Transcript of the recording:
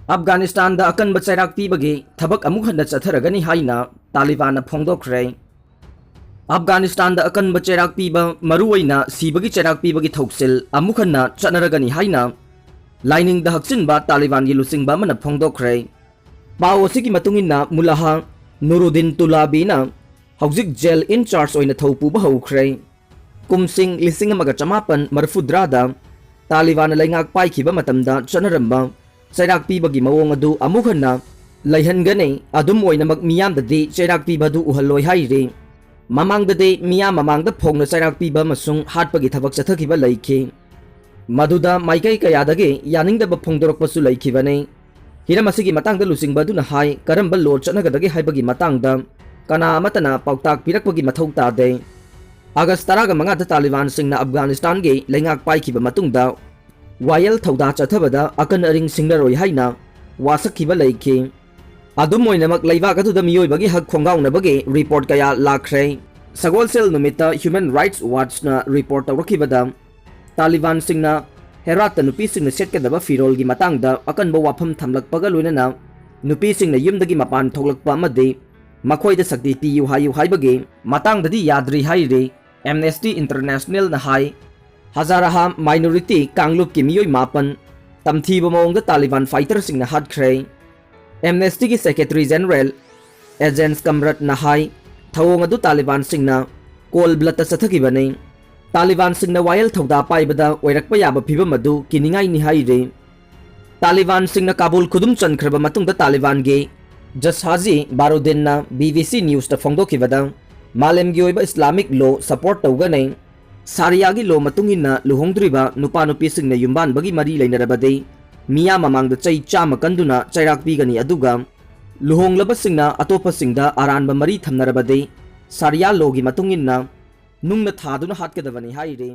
अफगानिस्तान दा अकनब चैराक पीबगे थबक अमुक हन्ना चथरगनी हाइना तालिबान फोंदोखरे। अफगानिस्तान दा अकनब चैराक पीबा मरुओइना सीबगी चैराक पीबगी थौक्सिल अमुक हन्ना चनरगनी हाइना लाइनिंग दा हक्सिनबा तालिबान गी लुसिंगबा मन फोंदोखरे। पाओ सिगी मतुंगिना मुलाहा नुरुद्दीन तुलाबीना हौजिक जेल इन चार्ज ओइना थौपुबा हौखरे। कुमसिंग लिसिंग अमगा चमापन मरफुद्रादा तालिबान लैंगाक पाइखिबा मतमदा चनरंबा चैराक पीबगी मवोंग अदु अमुक हन्ना लैहनगने अदुम ओइनमक मियामददी चैराक पीबदु उहल्लोय हाइरे। ममांगददे मियाम ममांगदा फोंगना चैराक पीबा मसुंग हाटपगी थबक चथखिबा लैखि। मदुदा माइकै कयादगे यानिंगदबा फोंदोरकपसु लैखिबने। हिरम असिगी मतंगदा लुसिंगबदुना हाय करंबा लोर चनगदगे हाइबगी मतंगदा कना अमतना पाउताक पिरकपगी मथौ तादे। अगस्त 15 तालिबान सिंगना अफगानिस्तान गे लैंगाक पाइखिबा मतुंगदा वायल थौदा चथबदा अकन अरिंग सिंगरोय हाइना वासखिबा लैखि। अदुम ओइनमक लैबाक अदुदा मियोइबगी हक खोंगाउनबगे रिपोर्ट कया लाखरे। सगोलसेल नुमित्ता ह्यूमन राइट्स वाचना रिपोर्ट तौरखिबदा तालिबान सिंगना हेरात नुपी सिंगना सेटकदबा फिरोलगी मतंगदा अकनबा वाफम थमलकपगा लोइनना नुपी सिंगना युमदगी मपान थोलकपा अमदे मखोइदा सक्ति पियु हायु हाइबगे मतंगददी याद्रि हाइरे। एमनेस्टी इंटरनेशनल ना हाई हजाराहा माइनॉरिटी कांगलुप की मियोई मापन तमथीबा मओंगदा तालिबान फाइटर सिंगना हटखरे। एमनेस्टी की सेक्रेटरी जनरल एजेंस कमरत ना हाई थवोंग अदु तालिबान सिंगना कोल ब्लत चथखिबने। तालिबान सिंगना वायल थौदा पाइबदा ओइरकपा याबा फिबम अदु किनिंगाई नि हाइरे। तालिबान सिंगना काबुल खुदुम चनखरबा मतुंगदा तालिबान गे जसहाजी बारुद्दीनना BBC न्यूज ता फोंदोखिबदा मालेमगी ओइबा इस्लामिक लो सपोर्ट तौगने सारियागी लो मतुंगिना लुहोंगद्रिबा नुपा नुपी सिंगना युम्बान बगी मरी लैनरबदे मिया ममांगदा चै चाम कंदुना चैराक पीगनी अदुगा लुहोंगलबा सिंगना अतोपा सिंगदा आरानबा मरी थमनरबदे सारिया लोगी मतुंगिना नुंगना थादुना हाटकदबनी हाइरे।